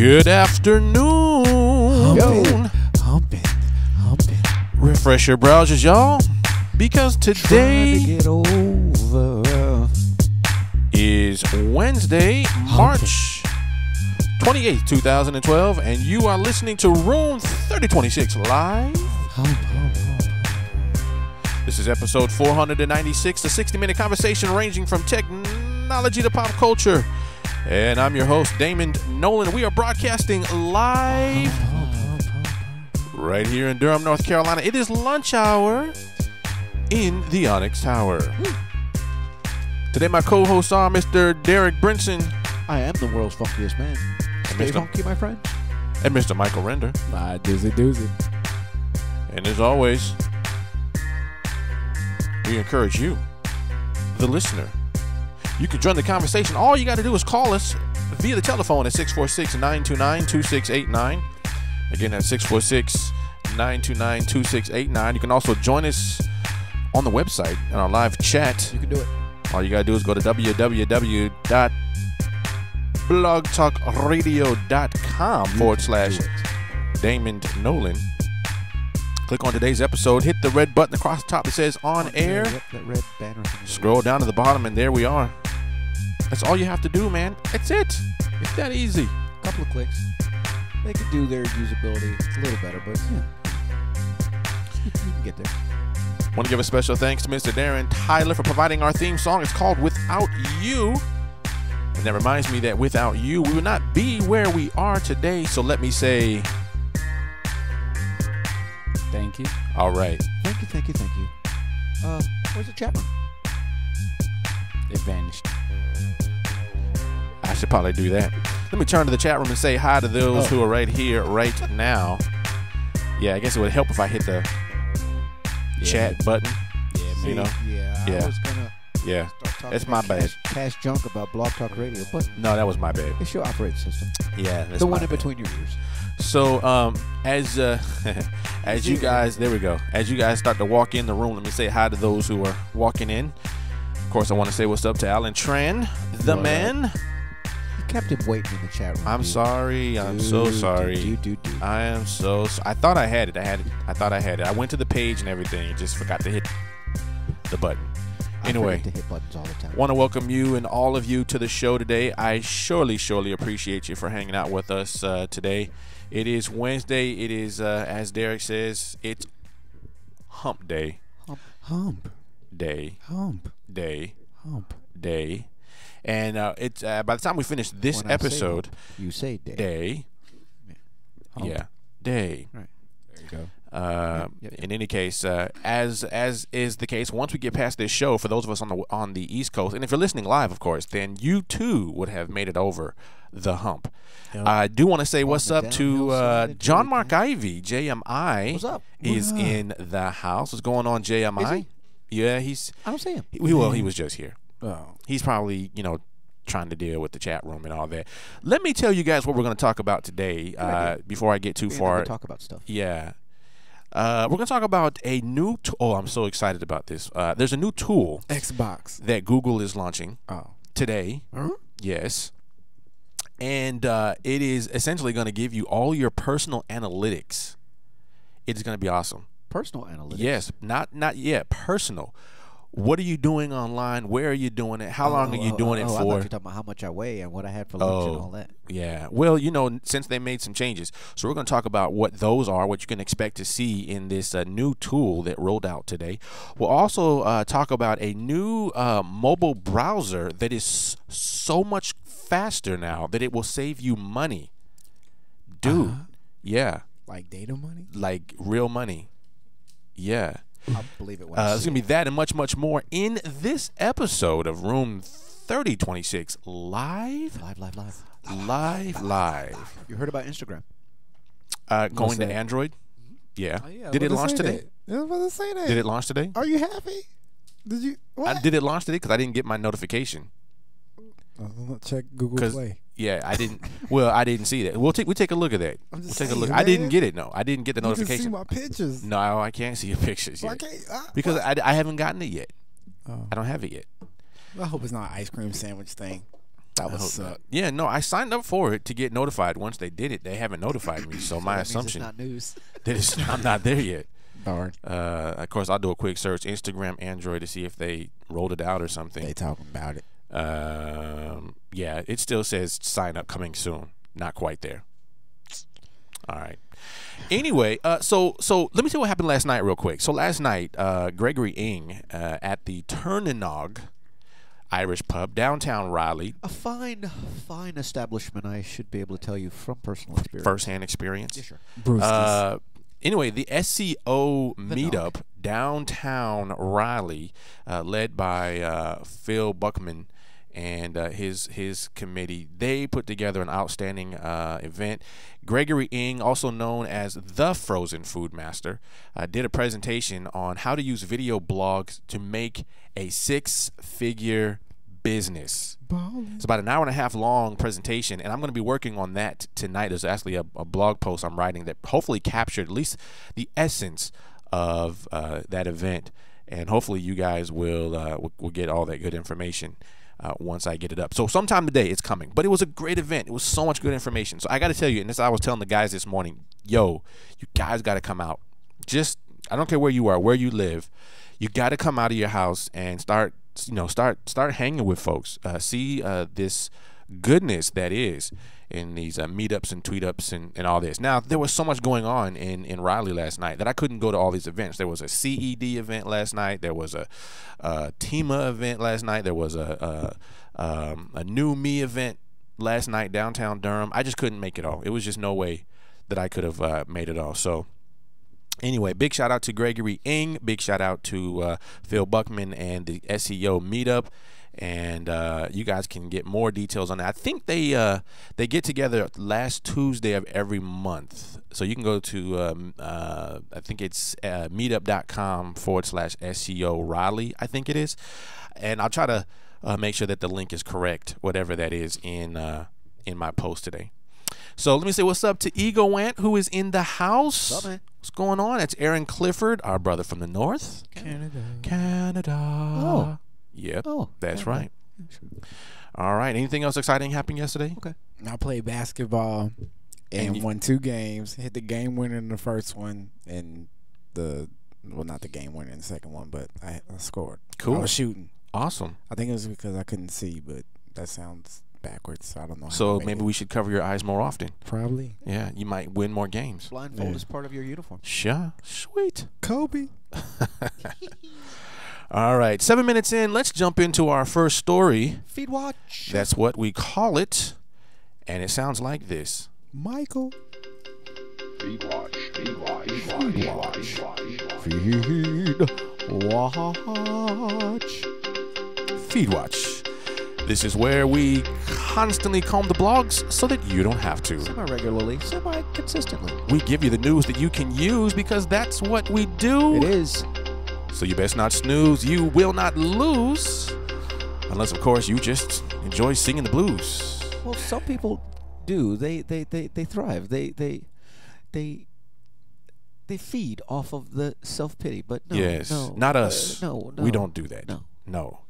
Good afternoon. Humping. Refresh your browsers, y'all, because today Get over. is Wednesday, March 28th, 2012, and you are listening to Room 3026 live. This is episode 496, a 60-minute conversation ranging from technology to pop culture. And I'm your host, Damond, Nollan. We are broadcasting live right here in Durham, North Carolina. It is lunch hour in the Onyx Tower. Today, my co-hosts are Mr. Derek Brinson. I am the world's funkiest man. Stay funky, my friend. And Mr. Michael Render. My doozy. And as always, we encourage you, the listener. You can join the conversation. All you got to do is call us via the telephone at 646-929-2689. Again, that's 646-929-2689. You can also join us on the website in our live chat. You can do it. All you got to do is go to www.blogtalkradio.com/Damond Nollan. Click on today's episode, hit the red button across the top that says on air. That red banner. Scroll down to the bottom, and there we are. That's all you have to do, man. That's it. It's that easy. A couple of clicks. They could do their usability a little better, but yeah. You can get there. Want to give a special thanks to Mr. Darren Tyler for providing our theme song. It's called Without You. And that reminds me that without you, we would not be where we are today. So let me say... Thank you. All right. Thank you. Where's the chat room? It vanished. I should probably do that. Let me turn to the chat room and say hi to those who are right here, right now. Yeah, I guess it would help if I hit the chat button. Yeah, maybe. You know? Yeah. I was gonna start talking That's my bad. Cash junk about Blog Talk Radio, but No, that was my bad. it's your operating system. Yeah, that's The my one in bad. between your ears. So, as you guys, there we go. As you guys start to walk in the room, let me say hi to those who are walking in. Of course, I want to say what's up to Alan Tran, the man. You kept him waiting in the chat room. I'm sorry. I'm so sorry. I am so. I thought I had it. I thought I had it. I went to the page and everything. And just forgot to hit the button. Anyway, I forget to hit buttons all the time. Want to welcome you and all of you to the show today. I surely appreciate you for hanging out with us today. It is Wednesday. It is, as Derek says, it's hump day. Hump Day. Hump. Day. Hump. Day. And it's by the time we finish this When I say episode, hump, you say day. day. Hump. Yeah. Day. Right. There you go. In any case, as is the case, once we get past this show, for those of us on the East Coast, and if you're listening live, of course, then you too would have made it over the hump. Yep. I do want to say what's up to side, John Mark Ivy, JMI. What's up? Is in the house. What's going on, JMI? Is he? Yeah, I don't see him. he was just here. Oh. He's probably trying to deal with the chat room and all that. Let me tell you guys what we're going to talk about today. Before I get too far, Talk about stuff. yeah. We're going to talk about a new tool. I'm so excited about this. There's a new tool Xbox. that Google is launching today. Huh? Yes. And it is essentially going to give you all your personal analytics. It's going to be awesome. Personal analytics. Yes. Not yet. Personal. What are you doing online? Where are you doing it? How long are you doing it I for? thought you were talking about how much I weigh and what I had for lunch and all that. Yeah. Well, since they made some changes, so we're going to talk about what those are, what you can expect to see in this new tool that rolled out today. We'll also talk about a new mobile browser that is so much faster now that it will save you money. Dude. Yeah. Like data money? Like real money. Yeah. I believe it when I There's see going to be that and much, much more in this episode of Room 3026 live. Live. You heard about Instagram? Going to that? Android. Yeah. Oh, yeah, Did it launch today? I was about to say that. Did it launch today? Are you happy? Did you? What? Did it launch today? Because I didn't get my notification. Check Google Play. Yeah, I didn't. Well, I didn't see that. We take a look at that. I'm We'll just take a saying, look. I didn't man. get it. No, I didn't get the You can see notification. my pictures. No, I can't see your pictures Why yet can't because what? I haven't gotten it yet. Oh. I don't have it yet. I hope it's not an ice cream sandwich thing. That would suck. Yeah, no, I signed up for it to get notified. Once they did it, they haven't notified me. So my assumption it's not news. that I'm not there yet. Darn. Of course, I'll do a quick search, Instagram, Android, to see if they rolled it out or something. They talking about it. Yeah, it still says sign up coming soon. Not quite there. All right. Anyway, so let me tell you what happened last night real quick. So last night, Gregory Ing at the Turnanog Irish pub, downtown Raleigh. A fine establishment, I should be able to tell you from personal experience. First-hand experience. Yeah, sure. Brewskis. Anyway, the SEO meetup downtown Raleigh, led by Phil Buckman and his committee, they put together an outstanding event. Gregory Ing, also known as the Frozen Food Master, did a presentation on how to use video blogs to make a six-figure business. It's about an hour and a half long presentation, and I'm going to be working on that tonight. There's actually a blog post I'm writing that hopefully captured at least the essence of that event, and hopefully you guys will get all that good information once I get it up. So sometime today it's coming. But it was a great event. It was so much good information. So I got to tell you, and this I was telling the guys this morning, yo, you guys got to come out. Just, I don't care where you are, where you live, you got to come out of your house and start hanging with folks. See this goodness that is in these meetups and tweetups and all this. Now, there was so much going on in Raleigh last night that I couldn't go to all these events. There was a CED event last night. There was a TEMA event last night. There was a New Me event last night downtown Durham. I just couldn't make it all. It was just no way that I could have made it all. So anyway, big shout out to Gregory Ing. Big shout out to Phil Buckman and the SEO meetup. And you guys can get more details on that. I think they get together last Tuesday of every month. So you can go to I think it's meetup.com/SEO Raleigh, I think it is. And I'll try to make sure that the link is correct, whatever that is, in my post today. So let me say what's up to Ego Ant, who is in the house. What's up, man? What's going on? It's Aaron Clifford, our brother from the north. Canada. Oh. Yep. Oh, that's okay. right. All right. Anything else exciting happened yesterday? Okay. I played basketball and won 2 games. Hit the game winner in the first one, and not the game winner in the second one, but I scored. Cool. I was shooting. Awesome. I think it was because I couldn't see, but that sounds backwards. So I don't know. So maybe we should cover your eyes more often. Probably. Yeah, you might win more games. Blindfold is part of your uniform. Sure. Sweet. Kobe. All right, 7 minutes in, let's jump into our first story. Feed watch. That's what we call it, and it sounds like this. Michael. Feed watch. Feed watch. Feed watch. Feed watch. This is where we constantly comb the blogs so that you don't have to. Semi-regularly, semi-consistently. We give you the news that you can use because that's what we do. It is. So you best not snooze. You will not lose. Unless, of course, you just enjoy singing the blues. Well, some people do. They thrive. They feed off of the self-pity. But no, Yes. no, Not us. No. We don't do that. No. No.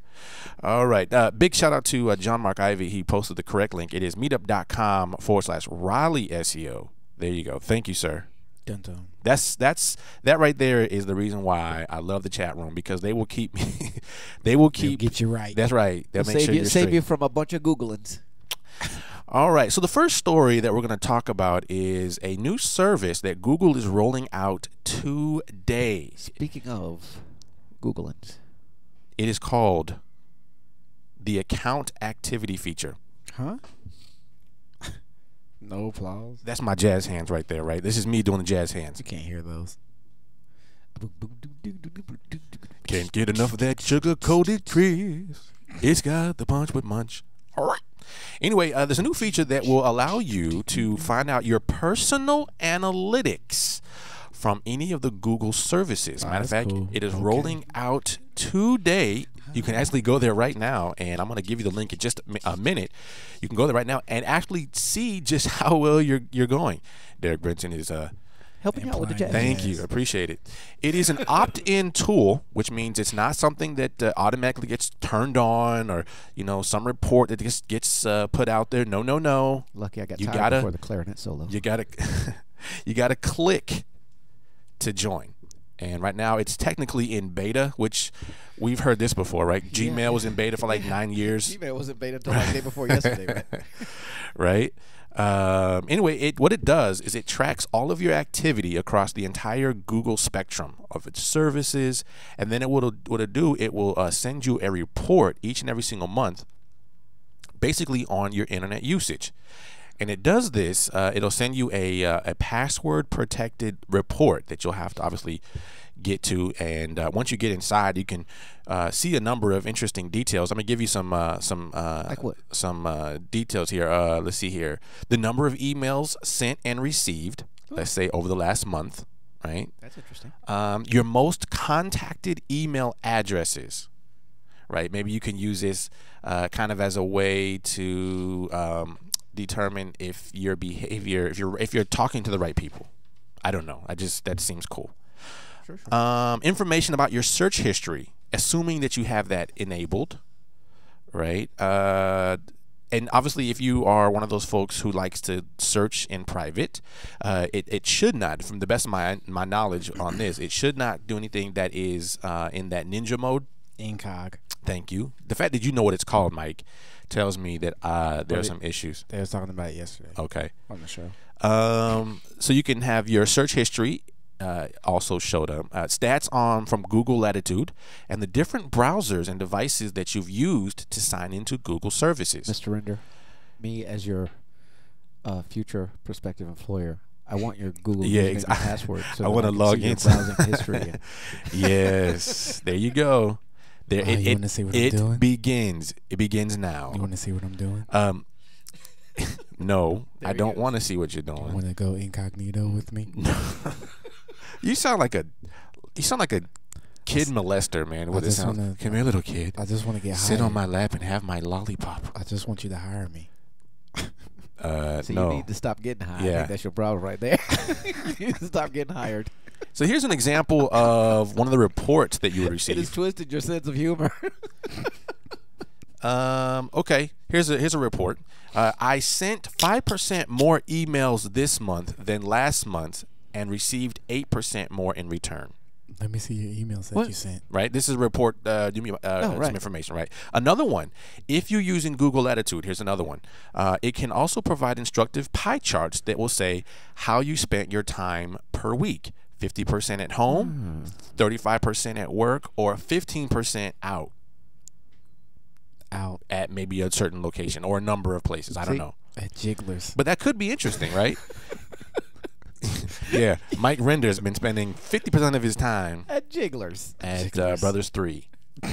All right. Big shout out to John Mark Ivy. He posted the correct link. It is meetup.com/Raleigh SEO. There you go. Thank you, sir. Dun dun. That right there is the reason why I love the chat room, because they will keep me. They will keep They'll get you right. That's right. They'll make sure you're save straight. you from a bunch of Googlings. All right. So the first story that we're going to talk about is a new service that Google is rolling out today. Speaking of Googlings, It is called the Account Activity Feature. Huh? No applause. That's my jazz hands right there, right? This is me doing the jazz hands. You can't hear those. Can't get enough of that sugar-coated Chris. It's got the punch with munch. All right. Anyway, there's a new feature that will allow you to find out your personal analytics from any of the Google services. Matter of that's fact, cool. it is Okay. rolling out today. You can actually go there right now, and I'm going to give you the link in just a minute. You can go there right now and actually see just how well you're going. Derek Brinson is helping out with the jazz. Thank you. Appreciate it. It is an opt-in tool, which means it's not something that automatically gets turned on or, some report that just gets put out there. No, no, no. Lucky I got tired before the clarinet solo. You gotta you gotta click to join. And right now it's technically in beta, which we've heard this before, right? Gmail was in beta for like 9 years. Gmail was in beta until like the day before yesterday, right? Anyway, what it does is it tracks all of your activity across the entire Google spectrum of its services, and then it will send you a report each and every single month, basically on your internet usage. And it does this. It'll send you a password protected report that you'll have to obviously get to. And once you get inside, you can see a number of interesting details. I'm gonna give you some like what? Some details here. Let's see here. The number of emails sent and received. Let's say over the last month. Right. That's interesting. Your most contacted email addresses. Right. Maybe you can use this kind of as a way to determine if your behavior, if you're talking to the right people. I don't know. That seems cool. Sure. Information about your search history, assuming that you have that enabled, right? And obviously, if you are one of those folks who likes to search in private, it should not, from the best of my knowledge on this, it should not do anything that is in that ninja mode. Incog. Thank you. The fact that you know what it's called, Mike, tells me that there are some issues. They was talking about it yesterday. Okay. On the show. So you can have your search history also showed up, stats from Google Latitude, and the different browsers and devices that you've used to sign into Google services. Mr. Render, me as your future prospective employer, I want your Google username and password. So I want to log in. Browsing history. Yes, there you go. There, you want to see what I'm doing? It begins now. You want to see what I'm doing? No, I don't want to see what you're doing. You want to go incognito with me? You sound like a kid molester, man. What it sounds? Come here, little kid. I just want to get sit hired. on my lap and have my lollipop. I just want you to hire me. So no. you need to stop getting hired. Yeah. I think that's your problem right there. You need to stop getting hired. So here's an example of one of the reports that you would receive. It has twisted your sense of humor. Okay. Here's a report. I sent 5% more emails this month than last month, and received 8% more in return. Let me see your emails that you sent. Right. This is a report. Give me some information. Right. Another one. If you're using Google Latitude, here's another one. It can also provide instructive pie charts that will say how you spent your time per week. 50% at home, 35% at work, or 15% out at maybe a certain location or a number of places. I don't know. At Jigglers. But that could be interesting, right? Yeah, Mike Render's been spending 50% of his time at Jigglers. At Brothers 3. Y'all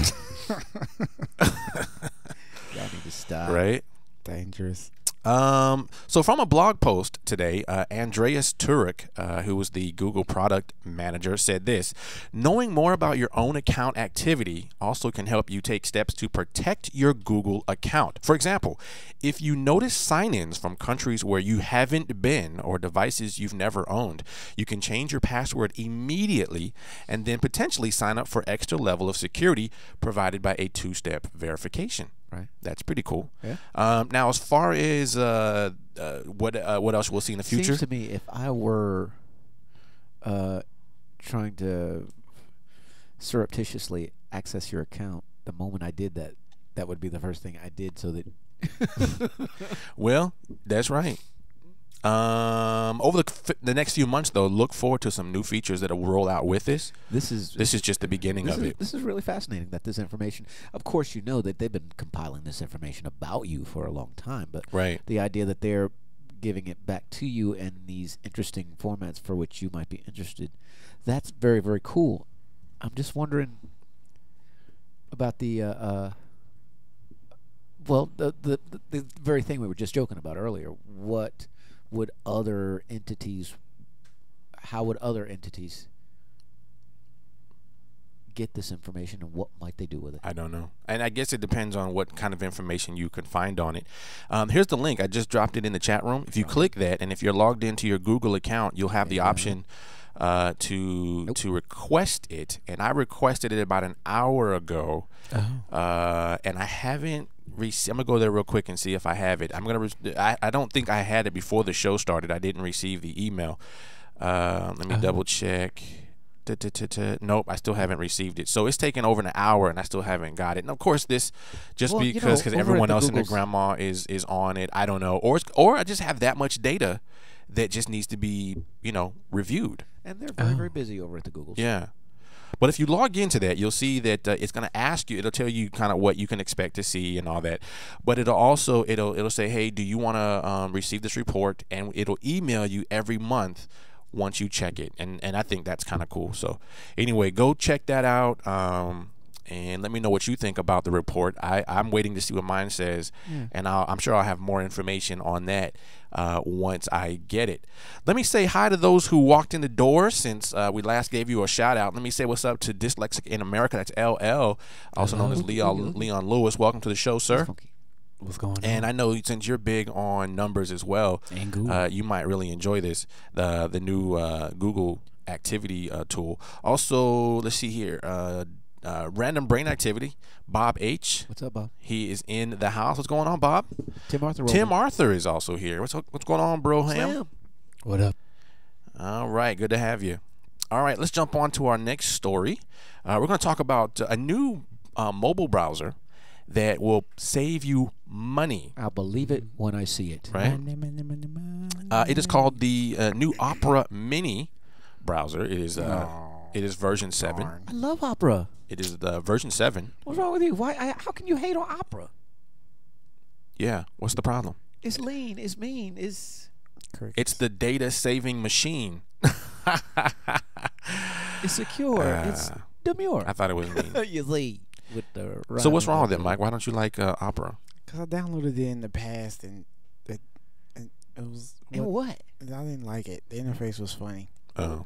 need to stop. Right? Dangerous. So from a blog post today, Andreas Turek, who was the Google product manager, said this: knowing more about your own account activity also can help you take steps to protect your Google account. For example, if you notice sign-ins from countries where you haven't been or devices you've never owned, you can change your password immediately and then potentially sign up for extra level of security provided by a two-step verification. Right. That's pretty cool. Yeah. Now, as far as what else we'll see in the future, seems to me if I were trying to surreptitiously access your account, the moment I did that, that would be the first thing I did, so that. Well, that's right. Over the next few months, though, look forward to some new features that will roll out with this. This is just the beginning of it. This is really fascinating that this information. Of course, you know that they've been compiling this information about you for a long time, but right. The idea that they're giving it back to you in these interesting formats for which you might be interested, that's very, very cool. I'm just wondering about the very thing we were just joking about earlier. What would other entities? How would other entities get this information, and what might they do with it? I don't know. And I guess it depends on what kind of information you can find on it. Here's the link. I just dropped it in the chat room. If you click that, and if you're logged into your Google account, you'll have the option to request it. And I requested it about an hour ago. And I haven't received. I'm going to go there real quick and see if I have it. I don't think I had it before the show started. I didn't receive the email. Let me double check. Nope, I still haven't received it. So it's taken over an hour, and I still haven't got it. And of course, this just because everyone else in the grandma is on it. I don't know, or I just have that much data that just needs to be reviewed. And they're very very busy over at the Googles. Yeah. But if you log into that, you'll see that it's going to ask you. It'll tell you kind of what you can expect to see and all that. But it'll also it'll say, hey, do you want to receive this report? And it'll email you every month once you check it. And I think that's kind of cool. So anyway, go check that out. And let me know what you think about the report. I'm waiting to see what mine says, and I'm sure I'll have more information on that once I get it. Let me say hi to those who walked in the door since we last gave you a shout out. Let me say what's up to Dyslexic in America. That's LL, also known as Leon Lewis. Welcome to the show, sir. What's going on? And I know since you're big on numbers as well, and you might really enjoy this, the new Google activity tool. Also, let's see here. Random brain activity. Bob H. What's up, Bob? He is in the house. What's going on, Bob? Tim Arthur. Tim Arthur is also here. What's going on, bro? Ham? What up? All right, good to have you. All right, let's jump on to our next story. We're going to talk about a new mobile browser that will save you money. I'll believe it when I see it. Right? It is called the new Opera Mini browser. It is version 7. I love Opera. It is the version 7. What's wrong with you? How can you hate on Opera? Yeah. What's the problem? It's lean. It's mean. It's the data saving machine. It's secure. It's demure. I thought it was mean. You lead with the. So what's wrong with it, Mike? Why don't you like Opera? Because I downloaded it in the past and it was. What? I didn't like it. The interface was funny. Oh.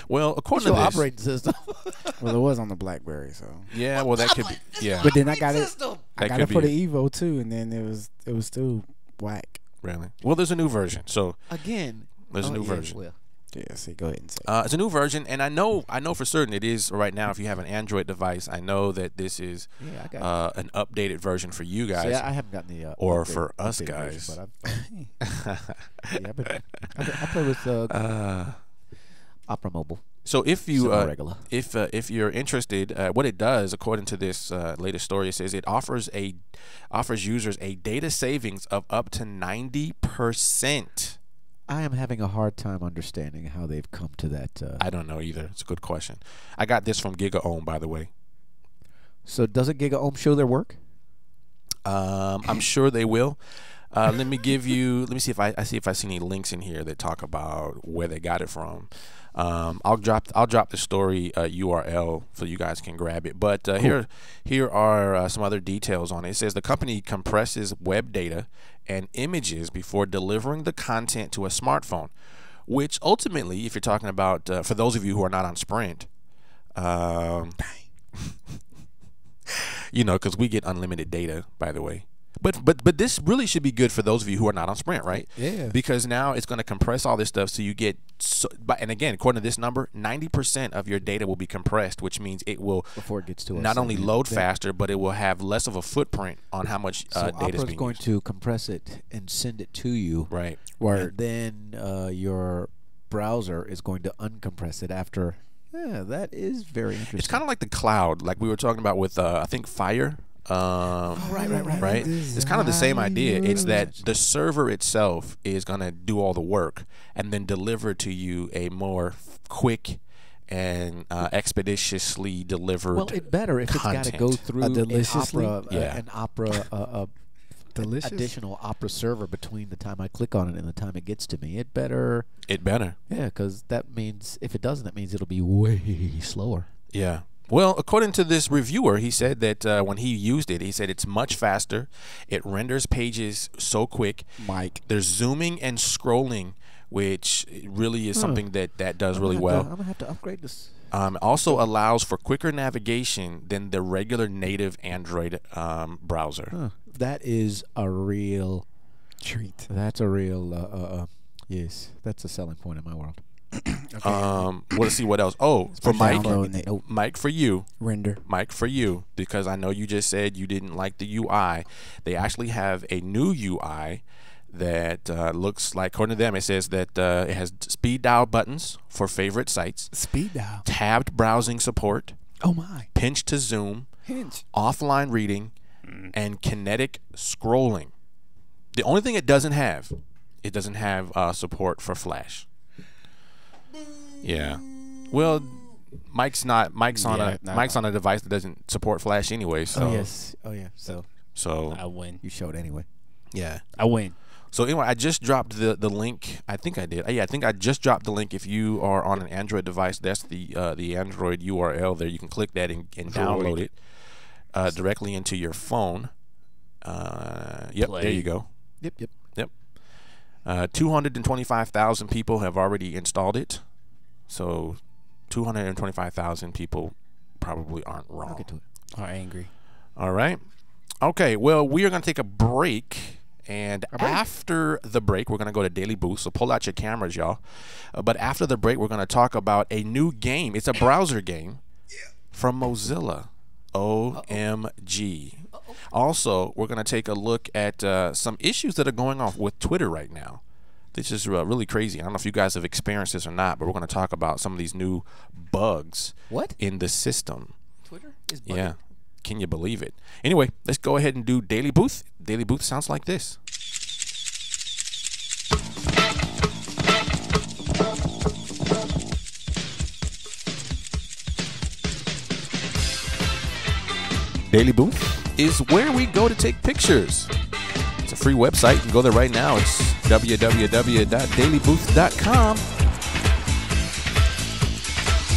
Well, according What's to your this, operating system? Well, it was on the BlackBerry, so. Yeah, well, that could be. Yeah. But then I got it. I got could it for be the Evo too, and then it was still whack. Really? Well, there's a new version. So Again. there's a new yeah, version. well. Yeah, see, go ahead and say. It's a new version, and I know for certain it is right now. If you have an Android device, I know that this is Yeah, I got an updated version for you guys. See, I haven't gotten the or update- for us updated guys. version, but I play with Opera Mobile. So if you Semi-regular. if you're interested, what it does, according to this latest story, it says it offers users a data savings of up to 90%. I am having a hard time understanding how they've come to that. I don't know either. It's a good question. I got this from GigaOhm, by the way. So doesn't GigaOhm show their work? I'm sure they will. Let me see if I see any links in here that talk about where they got it from. I'll drop the story URL so you guys can grab it. But Cool. here are some other details on it. It says the company compresses web data and images before delivering the content to a smartphone, which ultimately, if you're talking about for those of you who are not on Sprint, because we get unlimited data, by the way. But this really should be good for those of you who are not on Sprint, right? Yeah. Because now it's going to compress all this stuff, so you get. And again, according to this number, 90% of your data will be compressed, which means it will Before it gets to us. not only load faster, but it will have less of a footprint on how much So data is Opera's being going used. to compress it and send it to you. Right. And then your browser is going to uncompress it after. Yeah, that is very interesting. It's kind of like the cloud, like we were talking about with I think Fire. Right. It's kind of the same idea. It's that the server itself is going to do all the work and then deliver to you a more quick and expeditiously delivered. Well, it better if it's got to go through deliciously? an Opera Delicious. additional Opera server between the time I click on it and the time it gets to me. It better. Yeah, because that means if it doesn't, that means it'll be way slower. Yeah. Well, according to this reviewer, he said that when he used it, he said it's much faster. It renders pages so quick. Mike. There's zooming and scrolling, which really is something that does really well. I'm gonna have to upgrade this Also allows for quicker navigation than the regular native Android browser. Huh. That is a real Treat. That's a real yes. That's a selling point in my world. Let's see what else. Oh, for Mike, Downloading it. Oh, Mike for you. render. Mike, for you, because I know you just said you didn't like the UI. They actually have a new UI that looks like, according to them, it says that it has speed dial buttons for favorite sites, Speed dial. tabbed browsing support, Oh my. pinch to zoom, Hinge. offline reading, and kinetic scrolling. The only thing it doesn't have support for Flash. Yeah. Well, Mike's on a device that doesn't support Flash anyway. So Oh yes. Oh yeah. So I win. you showed anyway. yeah. I win. So anyway, I just dropped the link. I think I did. Yeah, I think I just dropped the link. If you are on an Android device, that's the Android URL there. You can click that and download it directly into your phone. Yep, Play. there you go. Yep. 225,000 people have already installed it. So 225,000 people probably aren't wrong. I'll get to it. Are angry. All right. Okay, well, we are going to take a break. And after the break, we're going to go to Daily Boost. So pull out your cameras, y'all. But after the break, we're going to talk about a new game. It's a browser game from Mozilla. OMG. Also, we're going to take a look at some issues that are going on with Twitter right now. This is really crazy. I don't know if you guys have experienced this or not, but we're going to talk about some of these new bugs in the system. Twitter is Yeah. Can you believe it? Anyway, let's go ahead and do Daily Booth. Daily Booth sounds like this. Daily Booth is where we go to take pictures. It's a free website. You can go there right now. It's www.dailybooth.com.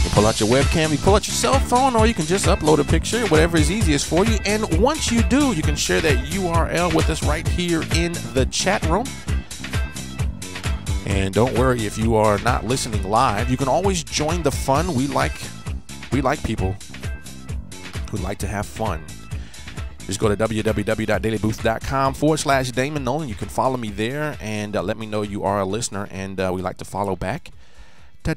You pull out your webcam, you pull out your cell phone, or you can just upload a picture, whatever is easiest for you. And once you do, you can share that URL with us right here in the chat room. And don't worry if you are not listening live. You can always join the fun. We like people who like to have fun. Just go to www.dailybooth.com/Damond Nollan. You can follow me there and let me know you are a listener, and we like to follow back. All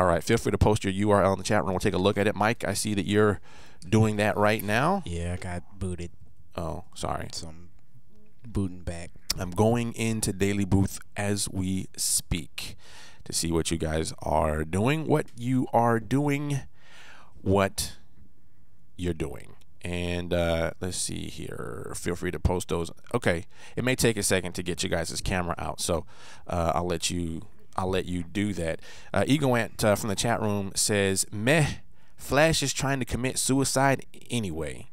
right, feel free to post your URL in the chat room. We'll take a look at it. Mike, I see that you're doing that right now. Yeah, I got booted. Oh, sorry. So I'm booting back. I'm going into Daily Booth as we speak to see what you guys are doing, what you're doing. And let's see here. Feel free to post those. Okay, it may take a second to get you guys' camera out, so I'll let you do that. Egoant from the chat room says, "Meh, Flash is trying to commit suicide anyway."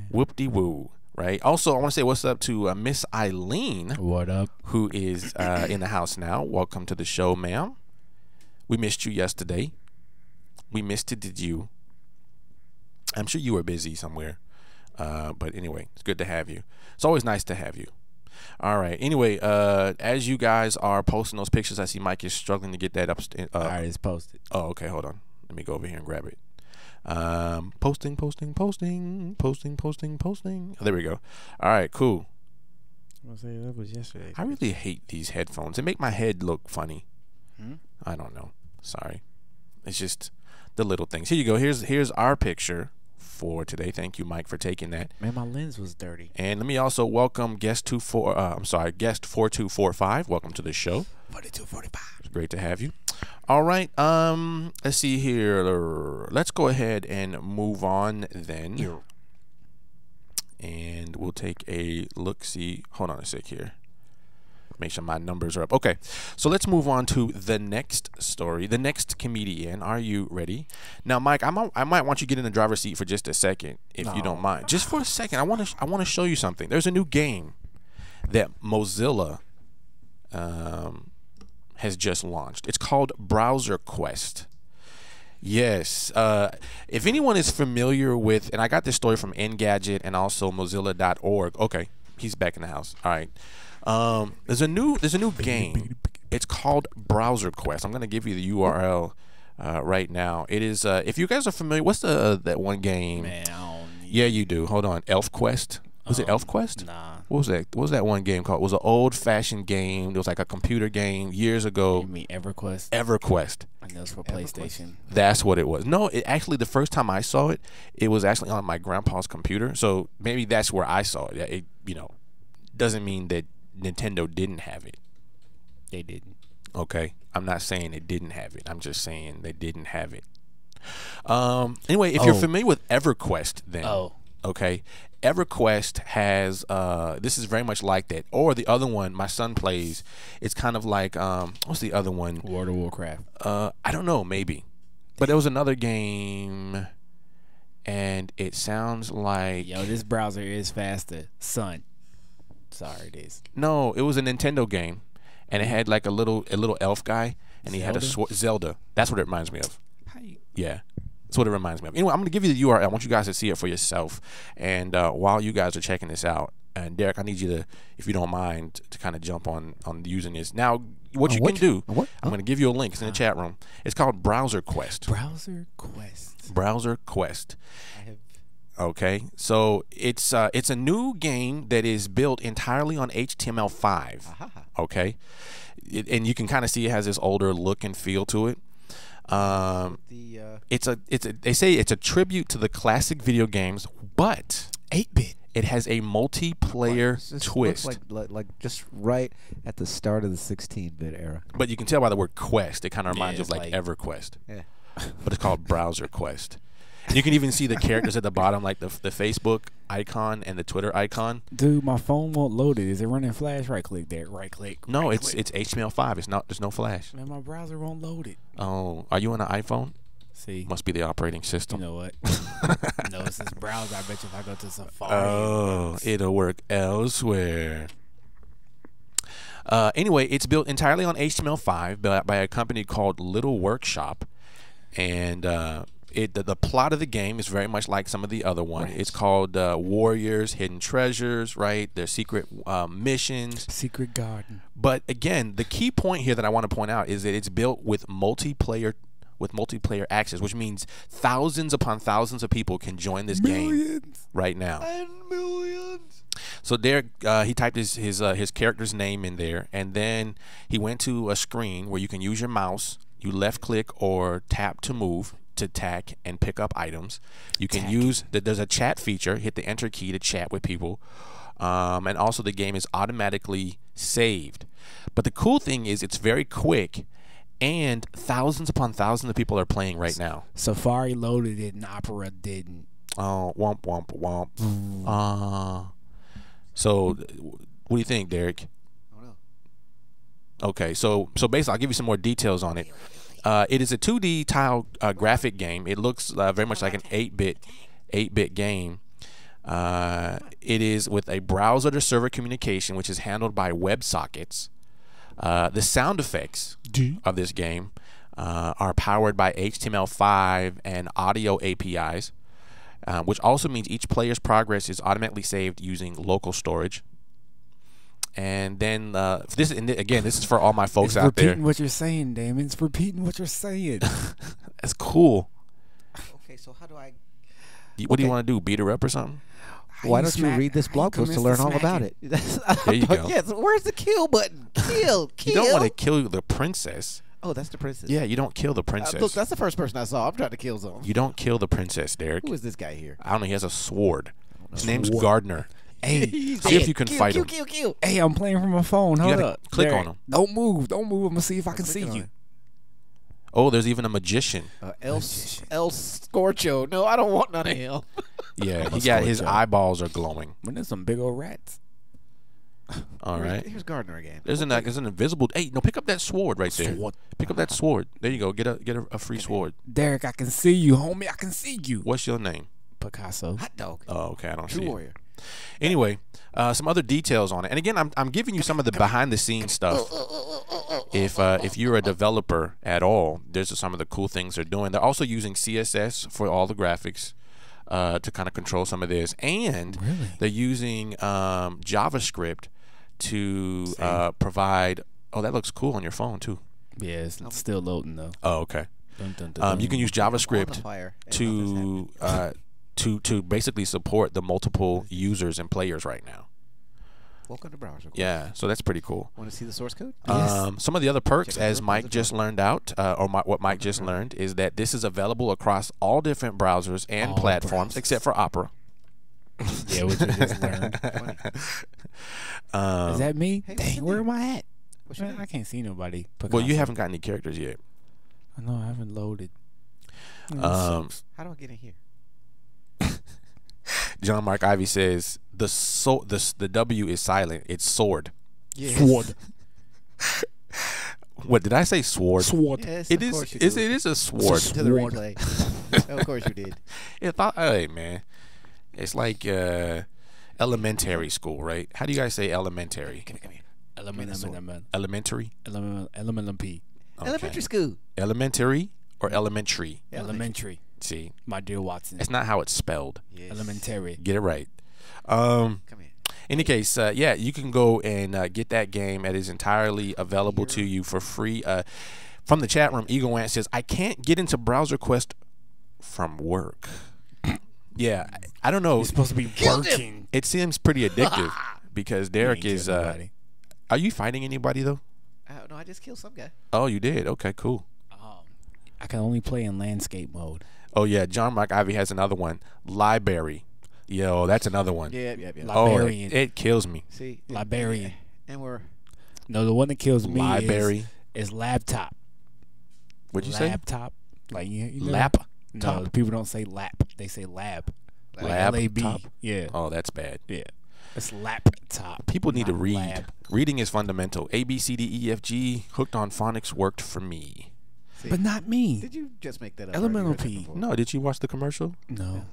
Whoop-de-woo. Right. Also, I want to say what's up to Miss Eileen. What up? Who is in the house now. Welcome to the show, ma'am. We missed you yesterday. We missed it, did you? I'm sure you were busy somewhere. But anyway, it's good to have you. It's always nice to have you. All right. Anyway, as you guys are posting those pictures, I see Mike is struggling to get that up. All right, it's posted. Oh, okay. Hold on. Let me go over here and grab it. Posting. Oh, there we go. All right, cool. I say that was yesterday. I really hate these headphones. They make my head look funny. I don't know. Sorry. It's just the little things. Here you go. Here's our picture for today. Thank you, Mike, for taking that. Man, my lens was dirty. And let me also welcome guest 4245. Welcome to the show. 4245. It's great to have you. All right. Let's see here. Let's go ahead and move on then. And we'll take a look. See. Hold on a sec here. Make sure my numbers are up. Okay. So let's move on to the next story. The next comedian. Are you ready? Now, Mike, I might want you to get in the driver's seat for just a second, if you don't mind. Just for a second. I want to show you something. There's a new game that Mozilla has just launched. It's called Browser Quest. Yes. If anyone is familiar with, and I got this story from Engadget and also Mozilla.org. Okay, he's back in the house. All right. There's a new game. It's called Browser Quest. I'm going to give you the URL right now. It is, if you guys are familiar, what's that one game? Man, I don't. Yeah, you do. Hold on. Elf Quest. Was it Elf Quest? Nah. What was that? What was that one game called? It was an old-fashioned game. It was like a computer game years ago. You mean EverQuest? EverQuest. I know it's for PlayStation. That's what it was. No, it actually, the first time I saw it, it was actually on my grandpa's computer. So maybe that's where I saw it. It, you know, doesn't mean that Nintendo didn't have it. They didn't. Okay, I'm not saying it didn't have it. I'm just saying they didn't have it. Anyway, if you're familiar with EverQuest, then okay, EverQuest has this is very much like that. Or the other one my son plays, it's kind of like what's the other one? World of Warcraft. I don't know, maybe, but there was another game, and it sounds like this browser is faster, son. Sorry, it is. No, it was a Nintendo game, and it had like a little elf guy, and he had a Zelda. That's what it reminds me of. Yeah, that's what it reminds me of. Anyway, I'm going to give you the URL. I want you guys to see it for yourself. And while you guys are checking this out, and Derek, I need you to, if you don't mind, to kind of jump on using this. Now, what you can do, I'm going to give you a link. It's in the chat room. It's called Browser Quest. Browser Quest. Browser Quest. Okay, so it's a new game that is built entirely on HTML5. Okay, and you can kind of see it has this older look and feel to it. They say it's a tribute to the classic video games, but 8-bit. It has a multiplayer twist. Like just right at the start of the 16-bit era. But you can tell by the word quest, it kind of reminds you of like EverQuest. Yeah. But it's called Browser Quest. And you can even see the characters at the bottom, like the Facebook icon and the Twitter icon. Dude, my phone won't load it. Is it running Flash? Right click there. Right click. No, right it's click. HTML5. It's not. There's no Flash. Man, my browser won't load it. Oh, are you on an iPhone? See, must be the operating system. You know what? No, it's this browser. I bet you if I go to Safari. Oh, it'll work elsewhere. Anyway, it's built entirely on HTML5 by a company called Little Workshop, and the plot of the game is very much like some of the other ones. Right. It's called Warriors, Hidden Treasures, right? There's secret missions. Secret Garden. But again, the key point here that I want to point out is that it's built with multiplayer access, which means thousands upon thousands of people can join this game right now. And millions. So there, he typed his character's name in there, and then he went to a screen where you can use your mouse. You left click or tap to move, to attack and pick up items. You can use there's a chat feature. Hit the enter key to chat with people, and also the game is automatically saved. But the cool thing is it's very quick, and thousands upon thousands of people are playing right now. Safari loaded it and Opera didn't. Oh, womp womp womp. So what do you think, Derek? I don't know. Okay, so basically I'll give you some more details on it. It is a 2D tile graphic game. It looks very much like an 8-bit game. It is with a browser to server communication, which is handled by WebSockets. The sound effects of this game are powered by HTML5 and audio APIs, which also means each player's progress is automatically saved using local storage. And then this is for all my folks out there. It's repeating what you're saying, Damon. It's repeating what you're saying. That's cool. Okay, so how do I? What do you want to do? Beat her up or something? Why don't you read this blog post to learn all about it? There you go. Yes, where's the kill button? Kill. You don't want to kill the princess. Oh, that's the princess. Yeah, you don't kill the princess. Look, that's the first person I saw. I'm trying to kill someone. You don't kill the princess, Derek. Who is this guy here? I don't know. He has a sword. His name's Gardner. Hey, see if you can fight him. Kill. Hey, I'm playing from my phone. Hold up. Click on him. Don't move. I'm gonna see if I can see you. Oh, there's even a magician. El Scorcho. No, I don't want none of him. Yeah, he got his eyeballs are glowing. Man, there's some big old rats. All right. Here's Gardner again. There's an invisible. Hey, no, pick up that sword right there. Pick up that sword. There you go. Get a free sword. Derek, I can see you, homie. I can see you. What's your name? Picasso. Hot dog. Oh, okay. I don't see True it. warrior. Anyway, some other details on it. And again, I'm giving you some of the behind-the-scenes stuff. If you're a developer at all, there's some of the cool things they're doing. They're also using CSS for all the graphics to kind of control some of this. And they're using JavaScript to provide Oh, that looks cool on your phone too. Yeah, it's still loading though. Oh, okay. Dun, dun, dun, You can use On the JavaScript fire, and nothing's to basically support the multiple users and players right now. happening. Welcome to browser. Yeah, so that's pretty cool. Want to see the source code? Some of the other perks, Check out as the Mike browser just learned out, what Mike just learned, is that this is available across all different browsers and All platforms browsers. except for Opera. Yeah, what you just learned. Is that me? Hey, what's Dang, your where name? am I at? What's your Man, name? I can't see nobody. Well, you Picasso. haven't got any characters yet. I know I haven't loaded. Um, How do I get in here? John Mark Ivy says the W is silent. It's sword. Yes. Sword. What did I say? Sword. Sword. Yes, It of is. course you It do. is a sword. Listen to the Sword. replay. Of course you did. Hey man, it's like elementary school, right? How do you guys say elementary? Come here. Elementary. Elementary. Okay. Elementary school. Elementary or elementary? Elementary. See, My dear Watson. it's not how it's spelled. Yes. Elementary. Get it right. Come here. Any case, yeah, you can go and get that game. It is entirely available to you for free. From the chat room, Eagle Ant says, I can't get into Browser Quest from work. Yeah, I don't know. You're supposed to be working. It seems pretty addictive because Derek You ain't is. killed nobody. Are you fighting anybody though? No, I just killed some guy. Oh, you did. Okay, cool. I can only play in landscape mode. Oh yeah, John Mark Ivy has another one. Library. Yo, that's another one. Yeah. Oh, Librarian. it kills me. See, Librarian. and we're No, the one that kills me Library. is laptop. What'd you say? Laptop. Like you know? Lap. No, top? people don't say lap. They say lab. Like Lab L-A-B. top? Yeah. Oh, that's bad. Yeah. It's laptop. People need to not read. lab. Reading is fundamental. A, B, C, D, E, F, G. Hooked on phonics worked for me. see. But not me. Did you just make that up? Elemental Or have you heard P. that before? No, did you watch the commercial? No.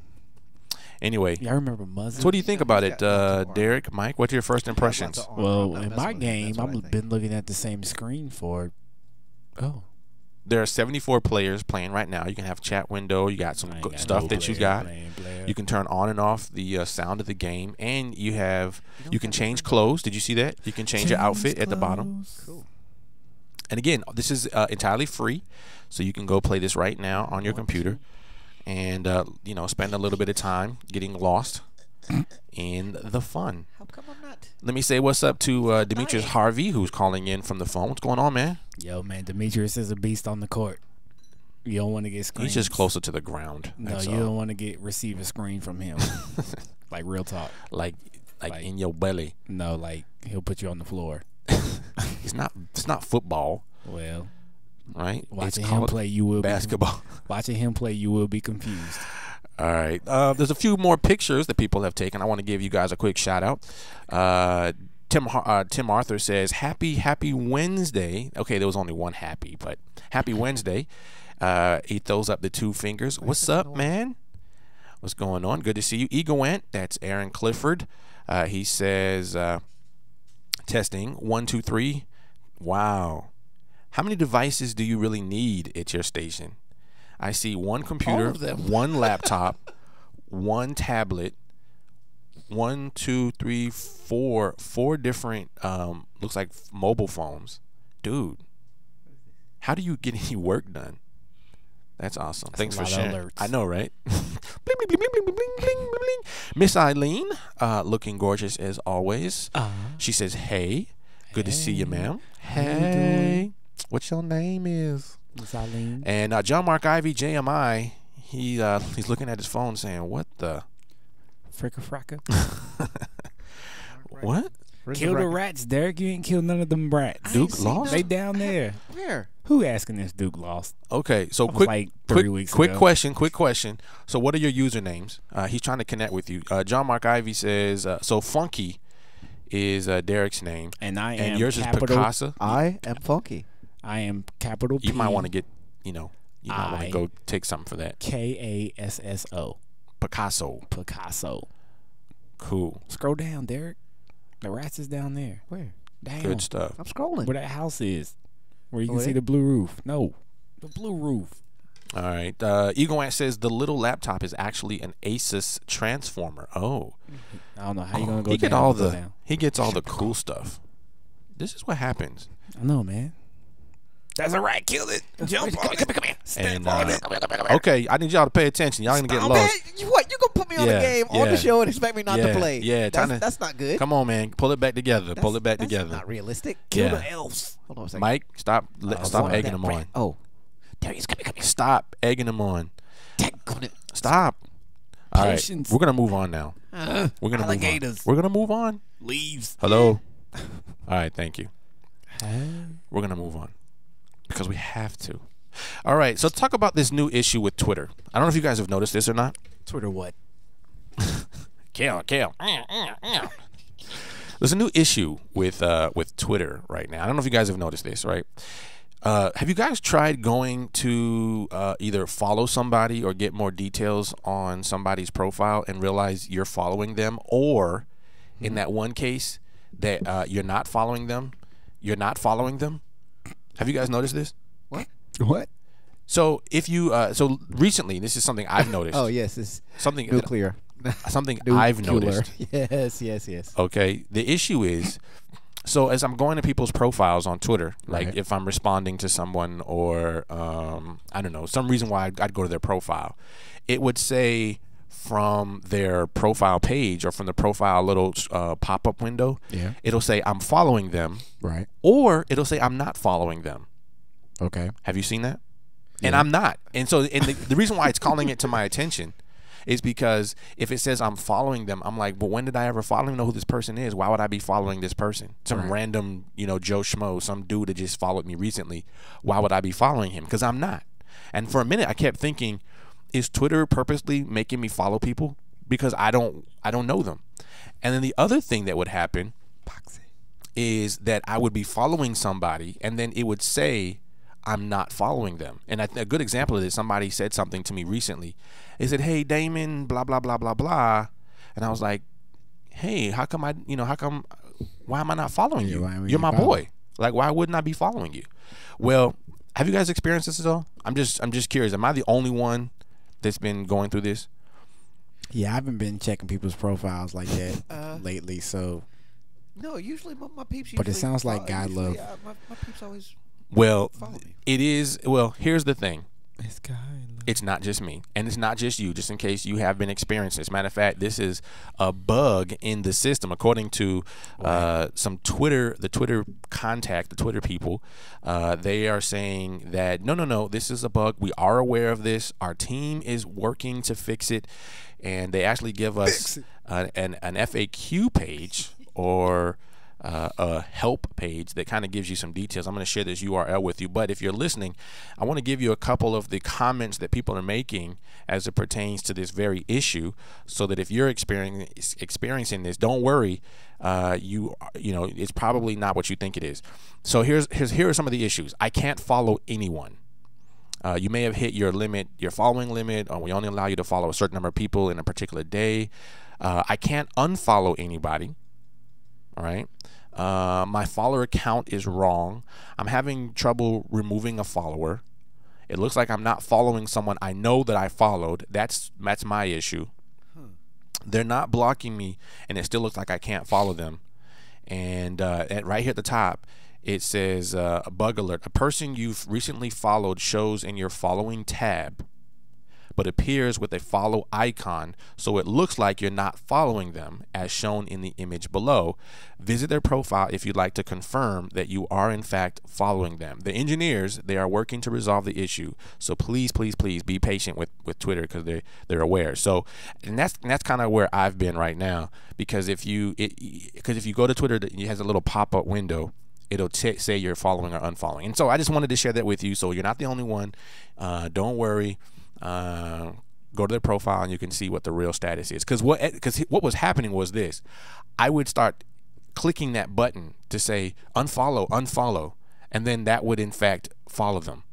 Anyway, Y'all remember Muzzin? so what do you think about he's it, got lots of armor. Derek, Mike? What's your first impressions? Lots of armor. Well, I'm not in messing my with it. game, That's what I I've think. been looking at the same screen for. Oh. There are 74 players playing right now. You can have chat window. You got some I ain't good got stuff no that you player got. playing player. You can turn on and off the sound of the game, and you have don't you can have change different clothes. Did you see that? You can change your outfit at the bottom. clothes. Cool. And again, this is entirely free, so you can go play this right now on your computer, and spend a little bit of time getting lost in the fun. How come I'm not? Let me say what's up to Demetrius Harvey, who's calling in from the phone. What's going on, man? Yo, man, Demetrius is a beast on the court. You don't want to get screened. He's just closer to the ground. No, that's you all. don't want to receive a screen from him. Like real talk. like Like- in your belly. No, like he'll put you on the floor. It's not football, Well, right? watching it's him called play, you will basketball. Watching him play, you will be confused. All right. There's a few more pictures that people have taken. I want to give you guys a quick shout out. Tim Arthur says, Happy Wednesday. Okay, there was only one happy, but happy Wednesday. He throws up the two fingers. What's up, man? What's going on? Good to see you. Ego Ant, that's Aaron Clifford. He says, testing, 1, 2, 3. Wow. How many devices do you really need at your station? I see one computer, All of them. one laptop, one tablet, 1, 2, 3, 4 different looks like mobile phones. Dude, how do you get any work done? That's awesome. Thanks for a lot of sharing. alerts. I know, right? Bling, bling, bling, bling, bling, bling, bling, bling, bling. Miss Eileen, looking gorgeous as always. She says, "Hey, good to see you, ma'am. How you Hey, what's your name is?" Miss Eileen. And John Mark Ivy, JMI, he's looking at his phone saying, "What the? Fricka fracka. What? Kill the rats, Derek. You ain't killed none of them brats. Duke lost? They down there. Where? Who asking this Duke lost? Okay, so That was quick, like 3 weeks quick ago. question. So what are your usernames? He's trying to connect with you. John Mark Ivy says, so Funky is Derek's name, And I am and yours capital, is Picasso. I am funky. I am capital P. You might want to get, you might want to I- go take something for that. Kasso. Picasso. Picasso. Cool. Scroll down, Derek. The rats is down there. Where? Damn. Good stuff. I'm scrolling. Where that house is. Where you can Over see there? the blue roof. No. The blue roof. All right. Ego Ant says the little laptop is actually an Asus transformer. Oh. I don't know how you gonna go he down. get all Go the down. he gets all the cool stuff. This is what happens. I know, man. That's a rat. Kill it. Jump on it. Come here. And okay, I need y'all to pay attention. Y'all gonna get lost. You what? You gonna put me on the game on the show and expect me not to play? Yeah, that's not good. Come on, man. Pull it back together. Pull it back together. Not realistic. Kill the elves. Hold on a second. Mike, stop egging them on. Oh, Darius, come here. Stop egging them on. Stop. All right, we're gonna move on now. We're gonna alligators. move on. We're gonna move on. Leaves. Hello. All right, thank you. We're gonna move on because we have to. All right, so talk about this new issue with Twitter. I don't know if you guys have noticed this or not. Twitter what? Kale. There's a new issue with Twitter right now. I don't know if you guys have noticed this, right? Have you guys tried going to either follow somebody or get more details on somebody's profile and realize you're following them, or in that one case that you're not following them? You're not following them. Have you guys noticed this? What? So if you so recently, this is something I've noticed. Oh yes, it's something nuclear. Something I've noticed. Yes. Okay, the issue is, so as I'm going to people's profiles on Twitter, like if I'm responding to someone or I don't know, some reason why I'd go to their profile, it would say from their profile page or from the profile little pop-up window, it'll say I'm following them, right? Or it'll say I'm not following them. Okay. Have you seen that? Yeah. And I'm not. And so the reason why it's calling it to my attention is because if it says I'm following them, I'm like, well, when did I ever follow? I don't even know who this person is. Why would I be following this person? Some random, Joe Schmo, some dude that just followed me recently. Why would I be following him? Because I'm not. And for a minute, I kept thinking, is Twitter purposely making me follow people because I don't know them? And then the other thing that would happen is that I would be following somebody, and then it would say I'm not following them. And a good example of this, somebody said something to me recently. They said, "Hey, Damon, blah blah blah blah blah," and I was like, "Hey, how come why am I not following you? You're my boy. Like, why wouldn't I be following you?" Well, have you guys experienced this at all? I'm just curious. Am I the only one that's been going through this? Yeah, I haven't been checking people's profiles like that lately. So no, usually my peeps. But it sounds like God love. My peeps always. Well, it is. Well, here's the thing. It's God. It's not just me, and it's not just you. Just in case you have been experiencing this. Matter of fact, this is a bug in the system, according to the Twitter contact, the Twitter people. They are saying that no, this is a bug. We are aware of this. Our team is working to fix it, and they actually give us an FAQ page or a help page that kind of gives you some details. I'm going to share this URL with you, but if you're listening, I want to give you a couple of the comments that people are making as it pertains to this very issue, so that if you're experiencing this, don't worry. It's probably not what you think it is. So here are some of the issues. I can't follow anyone. You may have hit your limit, your following limit, or we only allow you to follow a certain number of people in a particular day. I can't unfollow anybody. All right. My follower count is wrong. I'm having trouble removing a follower. It looks like I'm not following someone I know that I followed. That's my issue. They're not blocking me, and it still looks like I can't follow them. And right here at the top, it says a bug alert. A person you've recently followed shows in your following tab, but appears with a follow icon, so it looks like you're not following them, as shown in the image below. Visit their profile if you'd like to confirm that you are in fact following them. The engineers, they are working to resolve the issue, so please be patient with Twitter, because they're aware. So, and that's kind of where I've been right now, because if you go to Twitter, it has a little pop-up window. It'll say you're following or unfollowing. And so I just wanted to share that with you, so you're not the only one. Don't worry. Go to their profile and you can see what the real status is. Because what was happening was this: I would start clicking that button to say unfollow, and then that would in fact follow them.